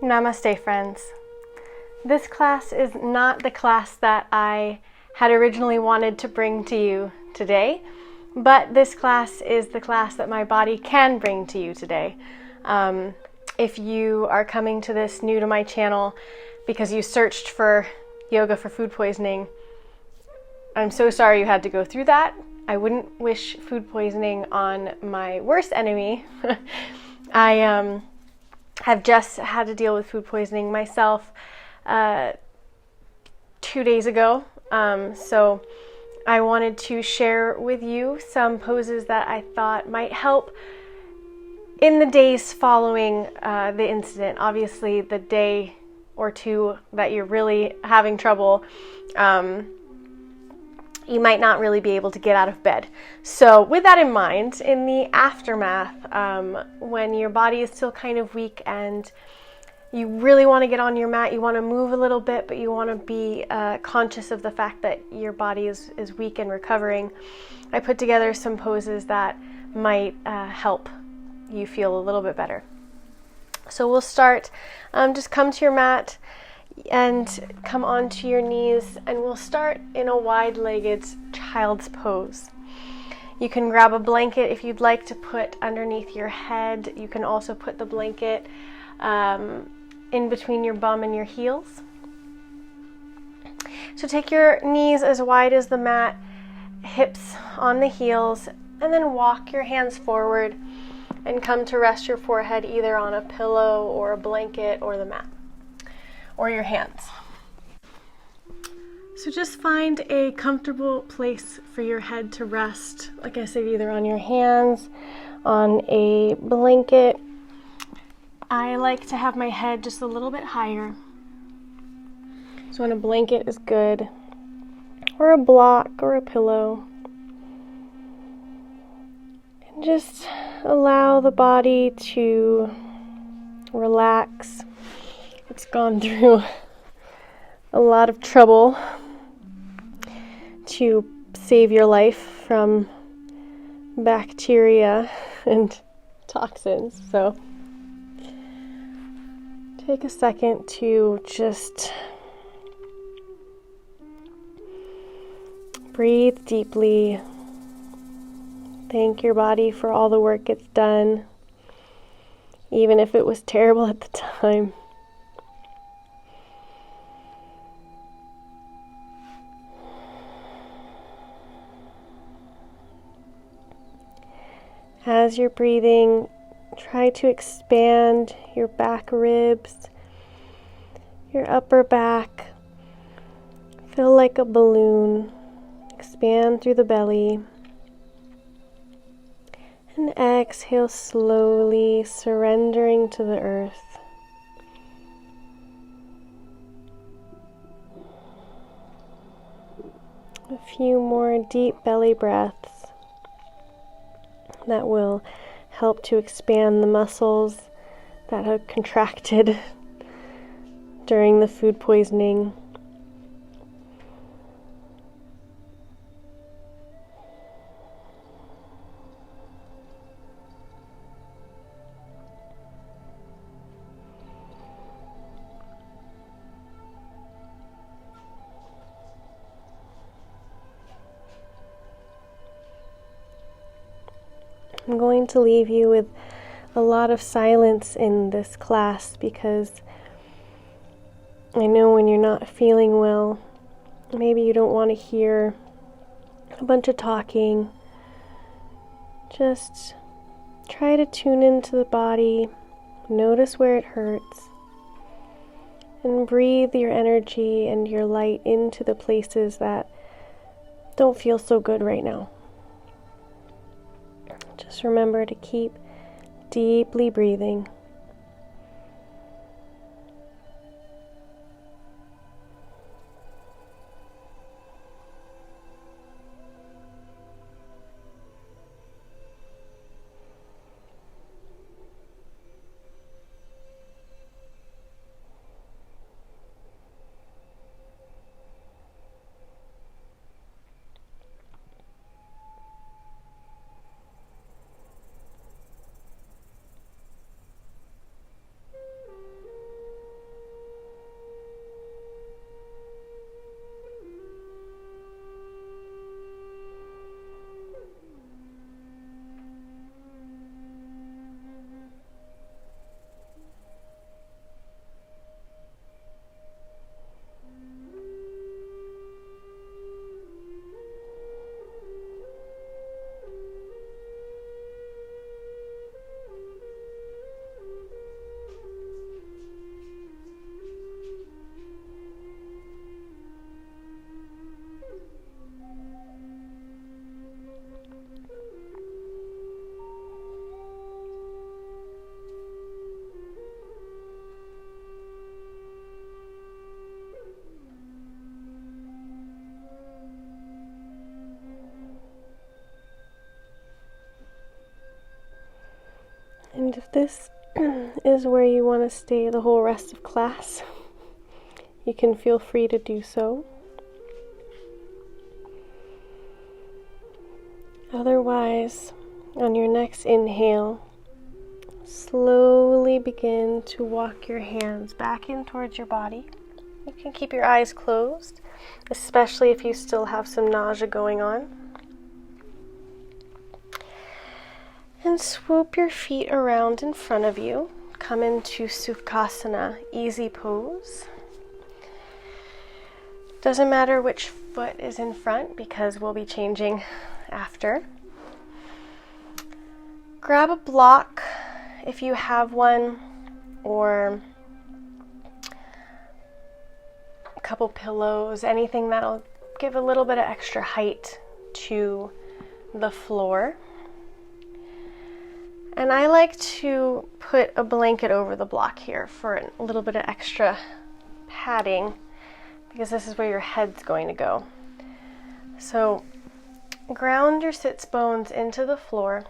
Namaste, friends. This class is not the class that I had originally wanted to bring to you today, but this class is the class that my body can bring to you today. If you are coming to this new to my channel because you searched for yoga for food poisoning, I'm so sorry you had to go through that. I wouldn't wish food poisoning on my worst enemy. I have just had to deal with food poisoning myself 2 days ago. So I wanted to share with you some poses that I thought might help in the days following the incident. Obviously, the day or two that you're really having trouble, you might not really be able to get out of bed. So with that in mind, in the aftermath, when your body is still kind of weak and you really want to get on your mat, you want to move a little bit, but you want to be conscious of the fact that your body is weak and recovering, I put together some poses that might help you feel a little bit better. So we'll start, just come to your mat and come onto your knees, and we'll start in a wide-legged child's pose. You can grab a blanket if you'd like to put underneath your head. You can also put the blanket in between your bum and your heels. So take your knees as wide as the mat, hips on the heels, and then walk your hands forward and come to rest your forehead either on a pillow or a blanket or the mat or your hands. So just find a comfortable place for your head to rest. Like I said, either on your hands, on a blanket. I like to have my head just a little bit higher. So on a blanket is good, or a block or a pillow. And just allow the body to relax. It's gone through a lot of trouble to save your life from bacteria and toxins. So take a second to just breathe deeply. Thank your body for all the work it's done, even if it was terrible at the time. As you're breathing, try to expand your back ribs, your upper back. Feel like a balloon. Expand through the belly. And exhale slowly, surrendering to the earth. A few more deep belly breaths that will help to expand the muscles that have contracted during the food poisoning. I'm going to leave you with a lot of silence in this class because I know when you're not feeling well, maybe you don't want to hear a bunch of talking. Just try to tune into the body, notice where it hurts, and breathe your energy and your light into the places that don't feel so good right now. Just remember to keep deeply breathing. if this is where you want to stay the whole rest of class, you can feel free to do so. Otherwise, on your next inhale, slowly begin to walk your hands back in towards your body. You can keep your eyes closed, especially if you still have some nausea going on. And swoop your feet around in front of you. Come into Sukhasana, easy pose. Doesn't matter which foot is in front because we'll be changing after. Grab a block if you have one, or a couple pillows, anything that'll give a little bit of extra height to the floor. And I like to put a blanket over the block here for a little bit of extra padding, because this is where your head's going to go. So ground your sits bones into the floor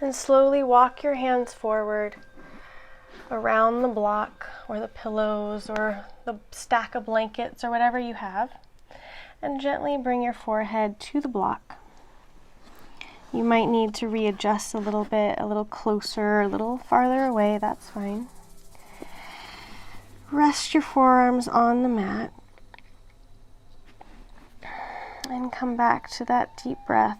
and slowly walk your hands forward around the block or the pillows or the stack of blankets or whatever you have, and gently bring your forehead to the block. You might need to readjust a little bit, a little closer, a little farther away, that's fine. Rest your forearms on the mat and come back to that deep breath.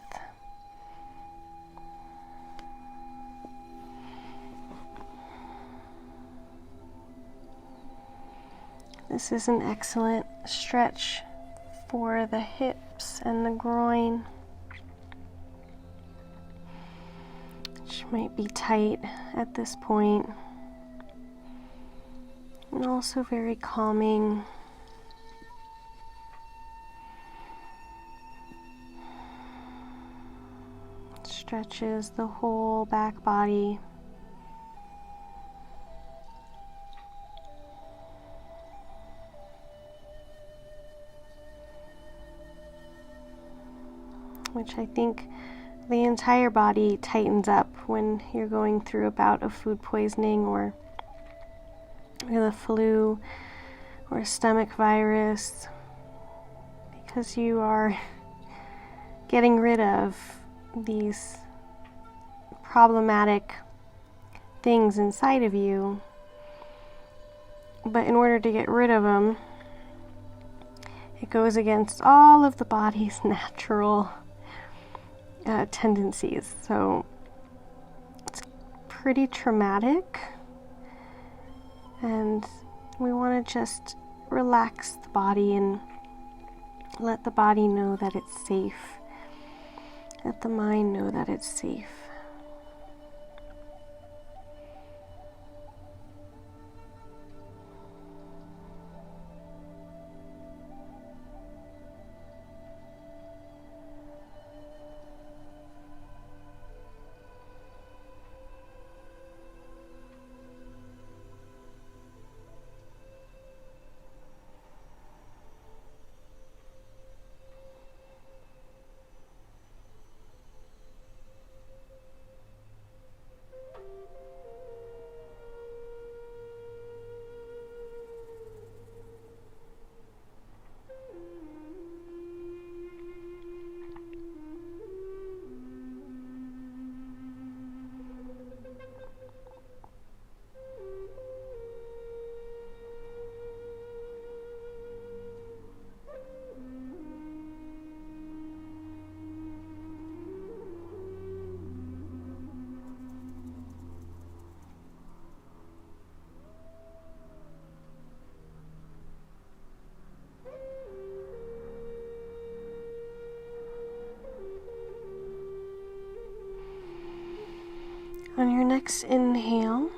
This is an excellent stretch for the hips and the groin, which might be tight at this point, and also very calming. Stretches the whole back body. Which I think the entire body tightens up when you're going through a bout of food poisoning or the flu or stomach virus, because you are getting rid of these problematic things inside of you. But in order to get rid of them, it goes against all of the body's natural tendencies. So it's pretty traumatic, and we want to just relax the body and let the body know that it's safe. Let the mind know that it's safe. On your next inhale,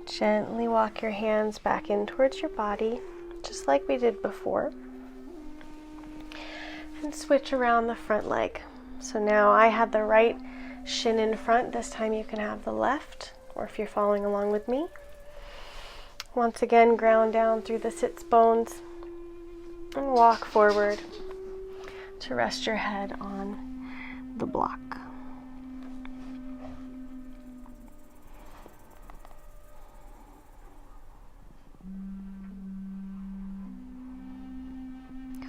gently walk your hands back in towards your body, just like we did before. And switch around the front leg. So now I had the right shin in front. This time you can have the left, or if you're following along with me. Once again, ground down through the sits bones and walk forward to rest your head on the block.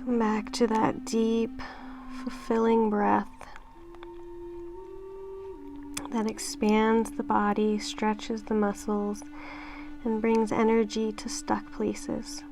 Come back to that deep, fulfilling breath that expands the body, stretches the muscles, and brings energy to stuck places.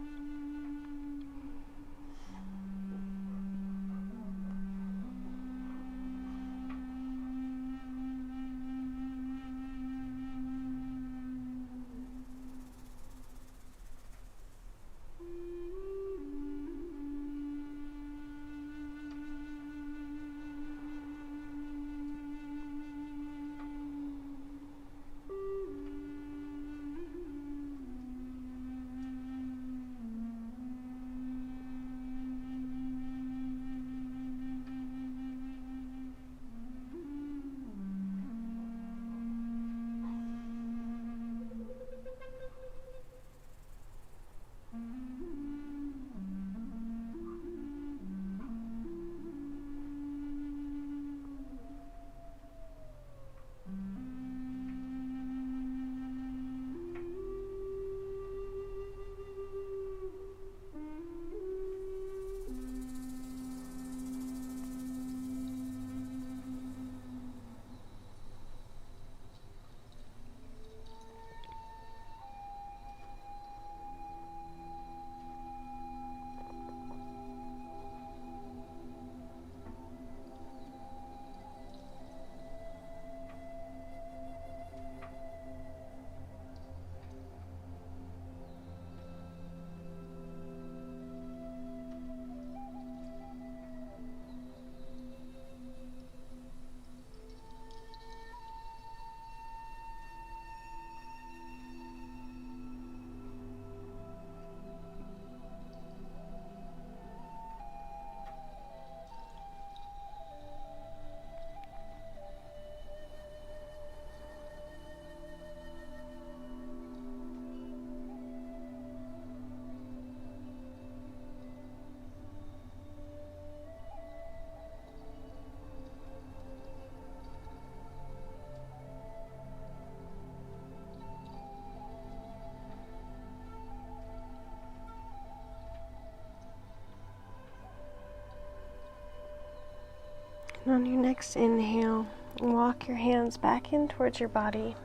And on your next inhale, walk your hands back in towards your body.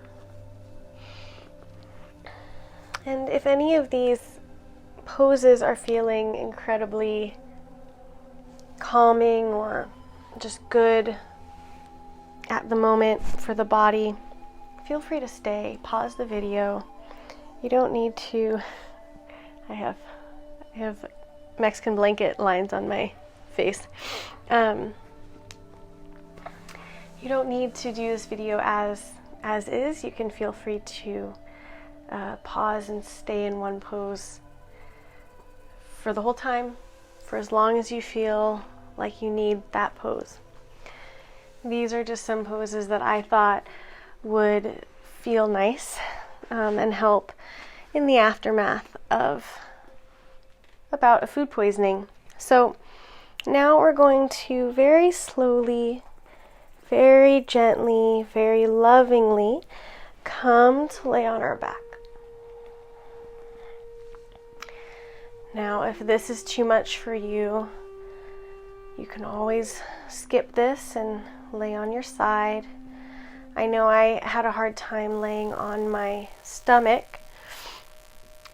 And if any of these poses are feeling incredibly calming or just good at the moment for the body, feel free to stay. Pause the video. You don't need to. I have Mexican blanket lines on my face. You don't need to do this video as is. You can feel free to pause and stay in one pose for the whole time, for as long as you feel like you need that pose. These are just some poses that I thought would feel nice and help in the aftermath of about a food poisoning. So now we're going to very slowly, very gently, very lovingly come to lay on our back. Now, if this is too much for you, you can always skip this and lay on your side. I know I had a hard time laying on my stomach.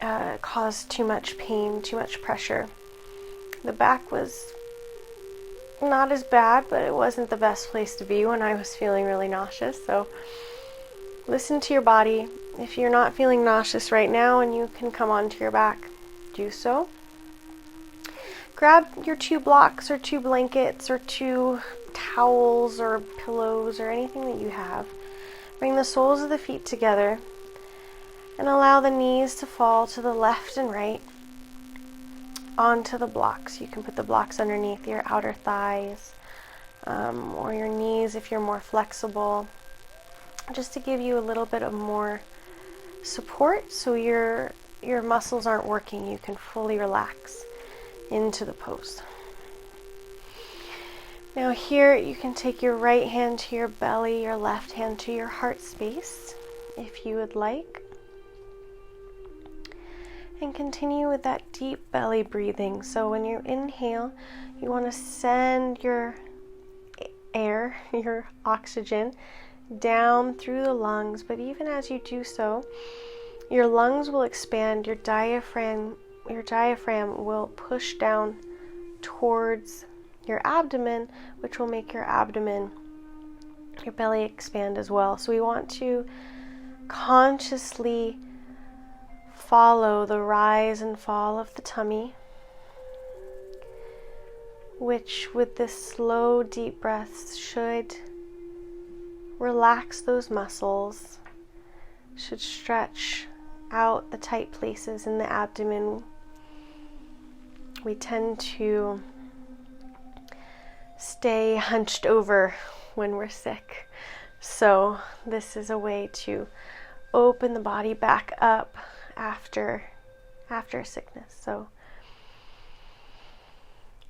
It caused too much pain, too much pressure. The back was not as bad, but it wasn't the best place to be when I was feeling really nauseous. So listen to your body. If you're not feeling nauseous right now and you can come onto your back, do so. Grab your 2 blocks or 2 blankets or 2 towels or pillows or anything that you have. Bring the soles of the feet together and allow the knees to fall to the left and right onto the blocks. You can put the blocks underneath your outer thighs or your knees if you're more flexible, just to give you a little bit of more support so your muscles aren't working. You can fully relax into the pose. Now here you can take your right hand to your belly, your left hand to your heart space if you would like. And continue with that deep belly breathing. So when you inhale, you want to send your air, your oxygen, down through the lungs. But even as you do so, your lungs will expand, your diaphragm will push down towards your abdomen, which will make your belly expand as well. So we want to consciously follow the rise and fall of the tummy, which with this slow, deep breaths should relax those muscles, should stretch out the tight places in the abdomen. We tend to stay hunched over when we're sick. So this is a way to open the body back up after sickness. So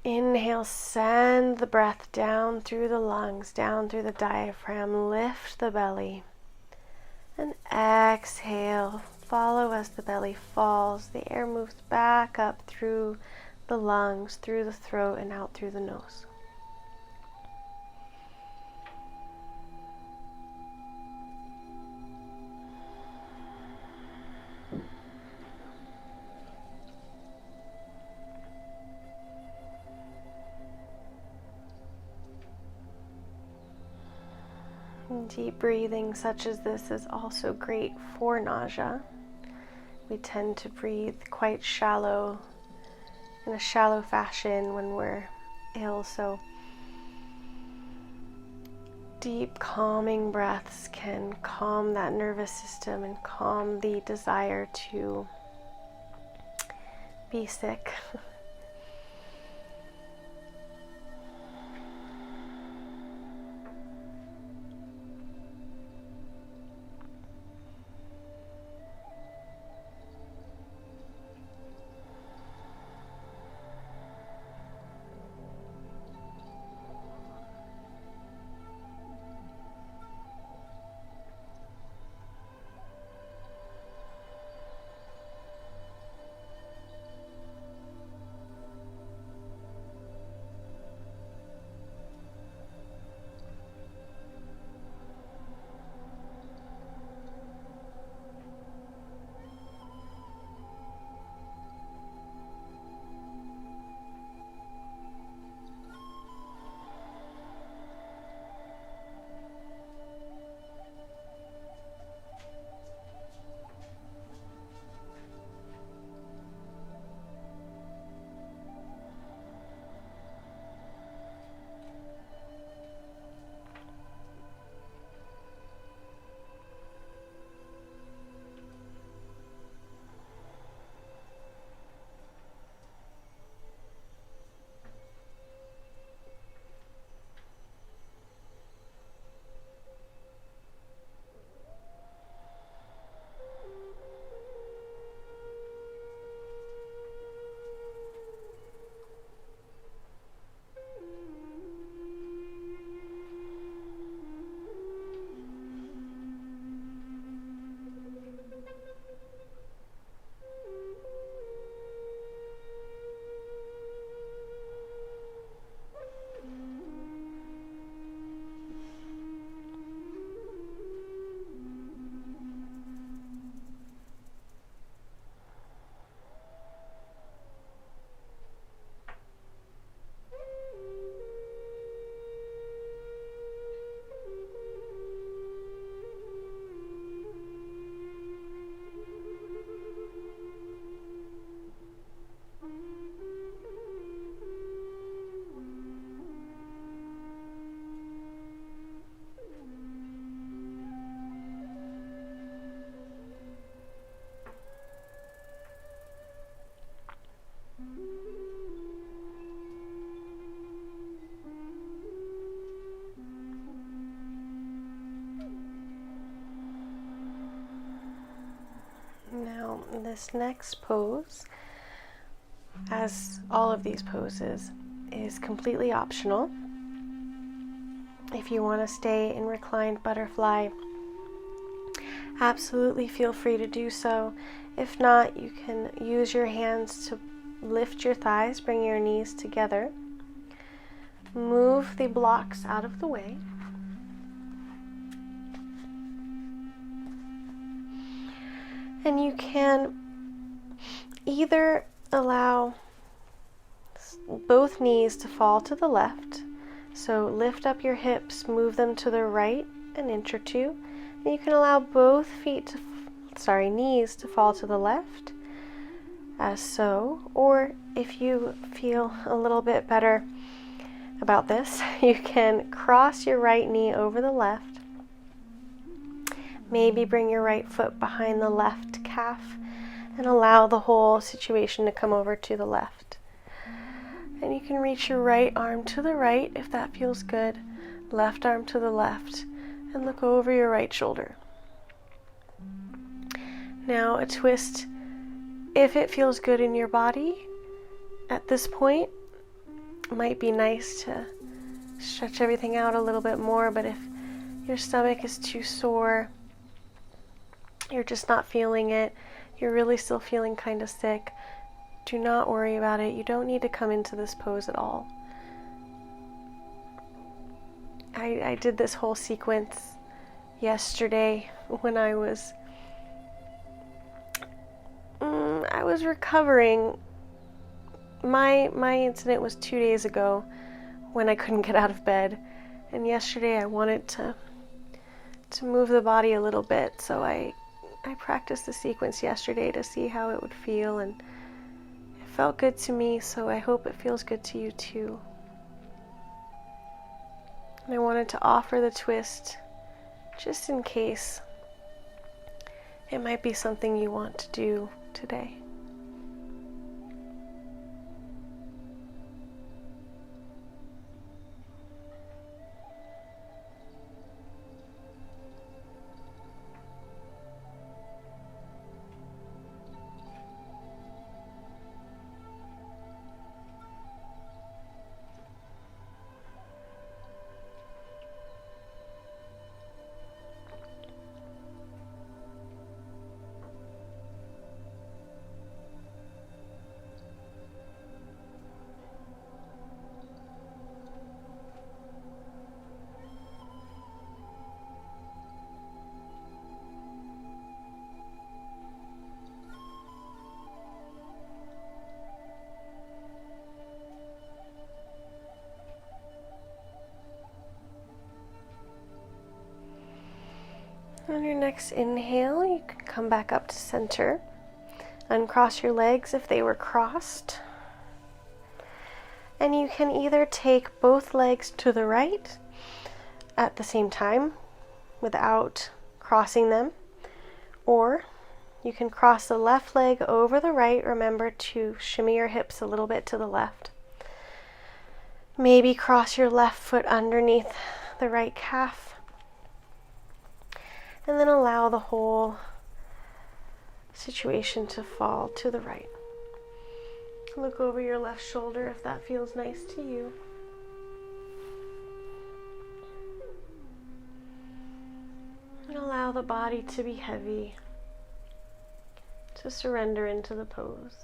inhale, send the breath down through the lungs, down through the diaphragm, lift the belly. And exhale, follow as the belly falls. The air moves back up through the lungs, through the throat, and out through the nose. Deep breathing such as this is also great for nausea. We tend to breathe quite shallow, in a shallow fashion when we're ill, so deep calming breaths can calm that nervous system and calm the desire to be sick. This next pose, as all of these poses, is completely optional. If you want to stay in reclined butterfly absolutely feel free to do so. If not, you can use your hands to lift your thighs, bring your knees together. Move the blocks out of the way. And you can either allow both knees to fall to the left. So lift up your hips, move them to the right an inch or two. And you can allow both knees to fall to the left, as so. Or if you feel a little bit better about this, you can cross your right knee over the left. Maybe bring your right foot behind the left calf and allow the whole situation to come over to the left. And you can reach your right arm to the right if that feels good, left arm to the left, and look over your right shoulder. Now a twist, if it feels good in your body at this point, it might be nice to stretch everything out a little bit more, but if your stomach is too sore, you're just not feeling it, you're really still feeling kind of sick, do not worry about it. You don't need to come into this pose at all. I did this whole sequence yesterday when I was recovering. My incident was 2 days ago when I couldn't get out of bed, and yesterday I wanted to move the body a little bit, so I practiced the sequence yesterday to see how it would feel, and it felt good to me, so I hope it feels good to you too. And I wanted to offer the twist just in case it might be something you want to do today. On your next inhale, you can come back up to center. Uncross your legs if they were crossed. And you can either take both legs to the right at the same time without crossing them, or you can cross the left leg over the right. Remember to shimmy your hips a little bit to the left. Maybe cross your left foot underneath the right calf. And then allow the whole situation to fall to the right. Look over your left shoulder if that feels nice to you. And allow the body to be heavy, to surrender into the pose.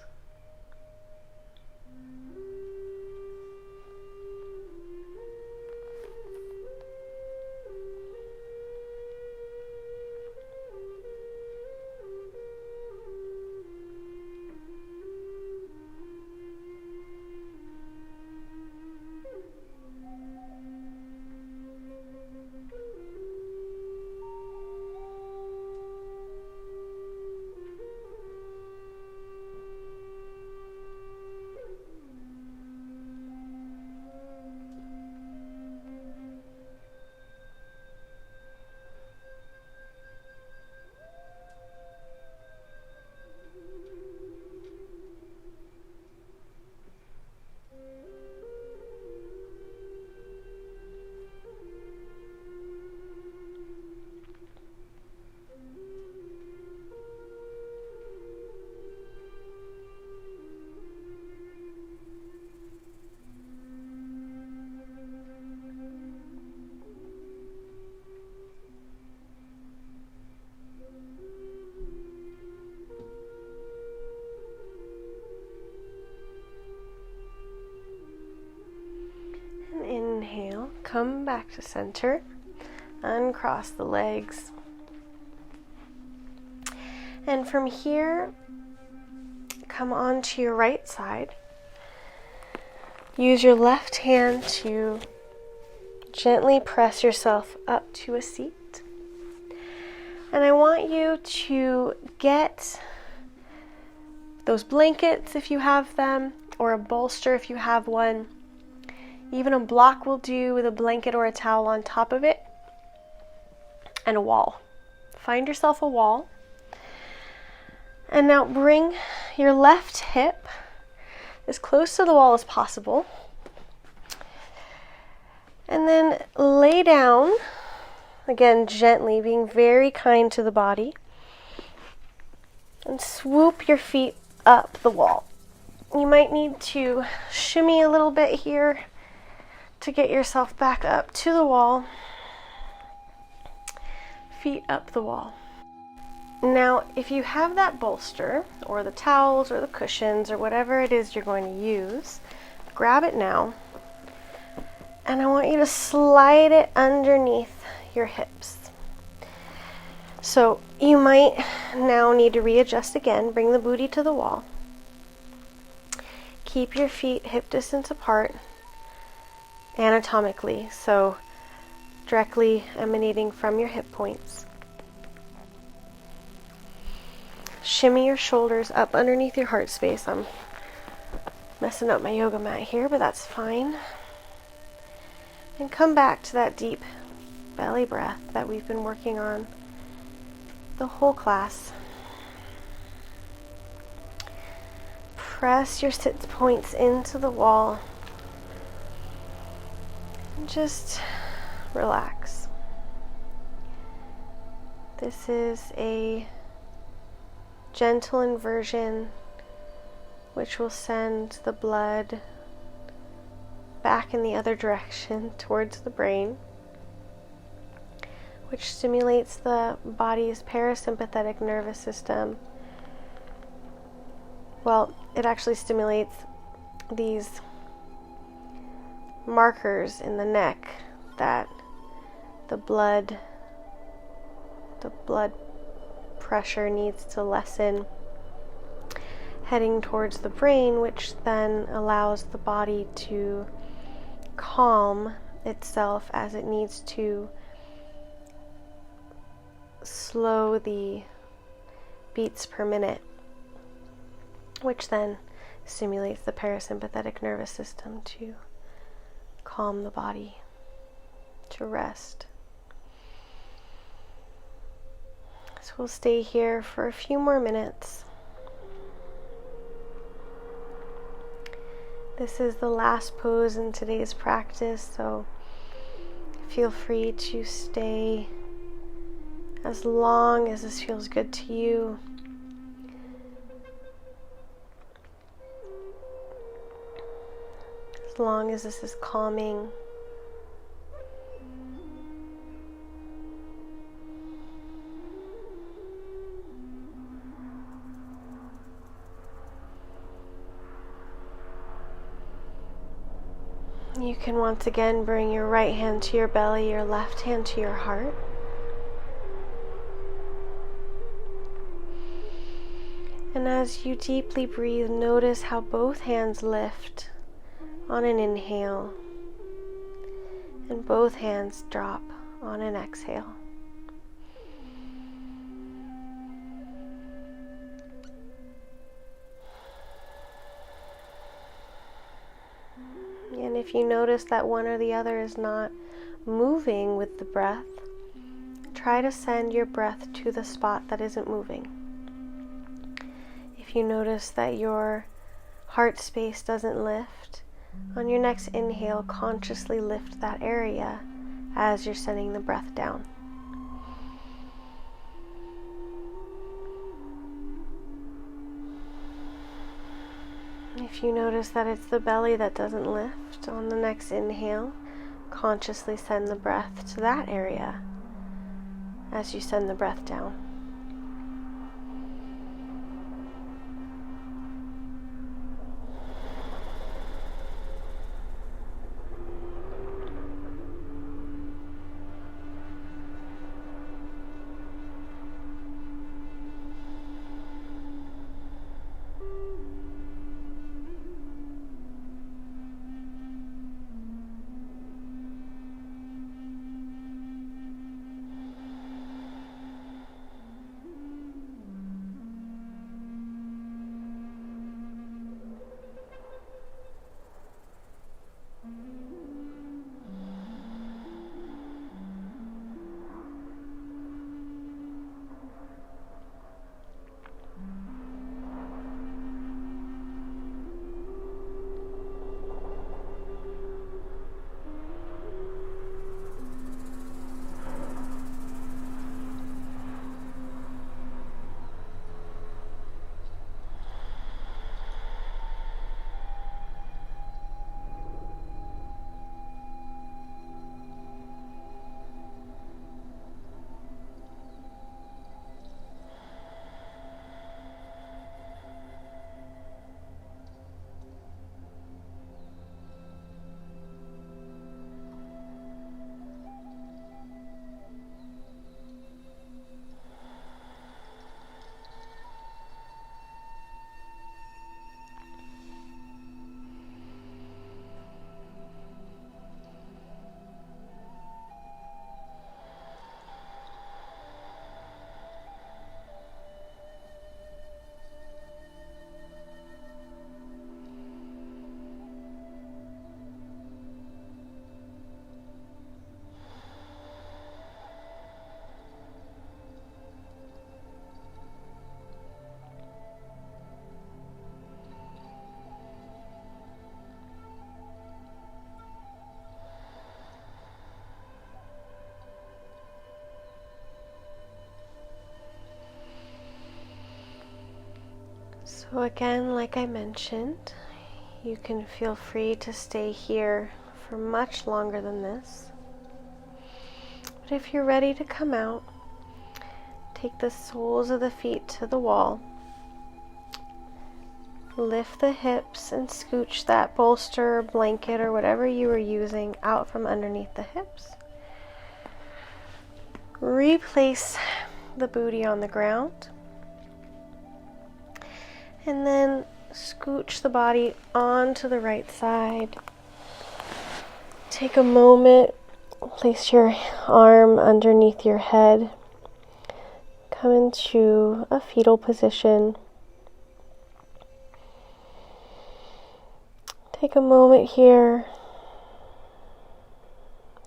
come back to center, uncross the legs. And from here, come onto your right side. Use your left hand to gently press yourself up to a seat. And I want you to get those blankets if you have them, or a bolster if you have one. Even a block will do with a blanket or a towel on top of it. And a wall. Find yourself a wall. And now bring your left hip as close to the wall as possible. And then lay down, again gently, being very kind to the body. And swoop your feet up the wall. You might need to shimmy a little bit here to get yourself back up to the wall. Feet up the wall. Now, if you have that bolster, or the towels, or the cushions, or whatever it is you're going to use, grab it now, and I want you to slide it underneath your hips. So you might now need to readjust again. Bring the booty to the wall. Keep your feet hip distance apart, anatomically, so directly emanating from your hip points. Shimmy your shoulders up underneath your heart space. I'm messing up my yoga mat here, but that's fine. And come back to that deep belly breath that we've been working on the whole class. Press your sit points into the wall. And just relax. This is a gentle inversion which will send the blood back in the other direction towards the brain, which stimulates the body's parasympathetic nervous system. Well, it actually stimulates these markers in the neck that the blood pressure needs to lessen, heading towards the brain, which then allows the body to calm itself as it needs to slow the beats per minute, which then stimulates the parasympathetic nervous system to calm the body, to rest. So we'll stay here for a few more minutes. This is the last pose in today's practice, so feel free to stay as long as this feels good to you. As long as this is calming. You can once again bring your right hand to your belly, your left hand to your heart. And as you deeply breathe, notice how both hands lift on an inhale and both hands drop on an exhale. And if you notice that one or the other is not moving with the breath, try to send your breath to the spot that isn't moving. If you notice that your heart space doesn't lift, on your next inhale, consciously lift that area as you're sending the breath down. If you notice that it's the belly that doesn't lift, on the next inhale, consciously send the breath to that area as you send the breath down. So again, like I mentioned, you can feel free to stay here for much longer than this. But if you're ready to come out, take the soles of the feet to the wall. Lift the hips and scooch that bolster, blanket, or whatever you were using out from underneath the hips. Replace the booty on the ground. And then scooch the body onto the right side. Take a moment, place your arm underneath your head. Come into a fetal position. Take a moment here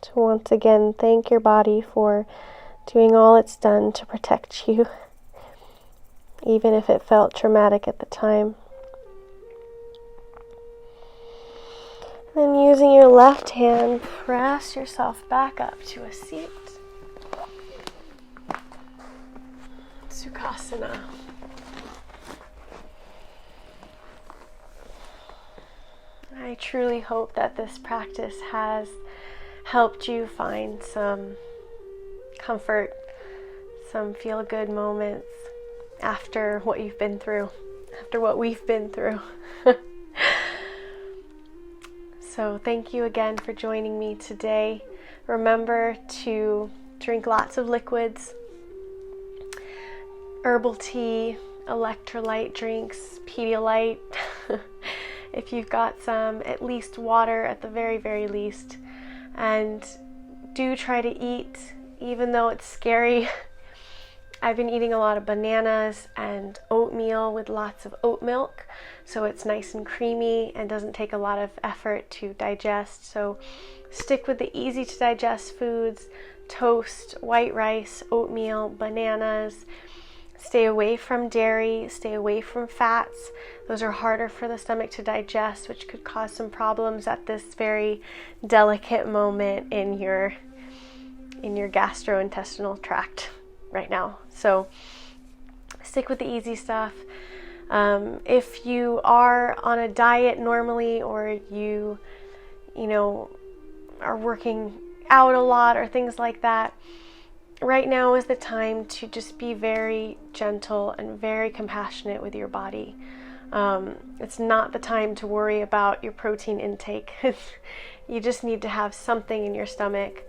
to once again thank your body for doing all it's done to protect you, even if it felt traumatic at the time. Then using your left hand, press yourself back up to a seat. Sukhasana. I truly hope that this practice has helped you find some comfort, some feel-good moments after what you've been through, after what we've been through. So thank you again for joining me today. Remember to drink lots of liquids, herbal tea, electrolyte drinks, Pedialyte. If you've got some, at least water at the very, very least. And do try to eat, even though it's scary. I've been eating a lot of bananas and oatmeal with lots of oat milk, so it's nice and creamy and doesn't take a lot of effort to digest. So stick with the easy to digest foods: toast, white rice, oatmeal, bananas. Stay away from dairy, stay away from fats. Those are harder for the stomach to digest, which could cause some problems at this very delicate moment in your gastrointestinal tract right now. So stick with the easy stuff. If you are on a diet normally, or you are working out a lot or things like that, right now is the time to just be very gentle and very compassionate with your body. It's not the time to worry about your protein intake. You just need to have something in your stomach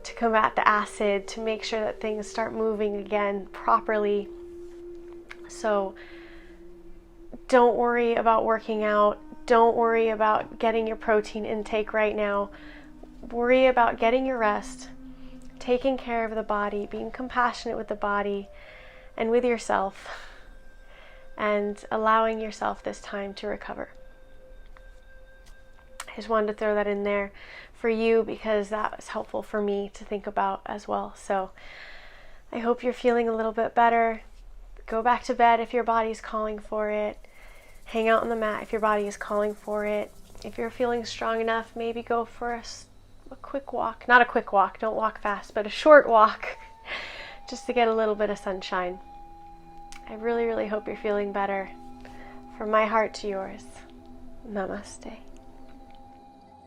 to combat the acid, to make sure that things start moving again properly. So don't worry about working out. Don't worry about getting your protein intake right now. Worry about getting your rest, taking care of the body, being compassionate with the body and with yourself, and allowing yourself this time to recover. I just wanted to throw that in there for you because that was helpful for me to think about as well. So I hope you're feeling a little bit better. Go back to bed if your body's calling for it. Hang out on the mat if your body is calling for it. If you're feeling strong enough, maybe go for a quick walk. Not a quick walk, don't walk fast, but a short walk just to get a little bit of sunshine. I really, really hope you're feeling better. From my heart to yours, Namaste.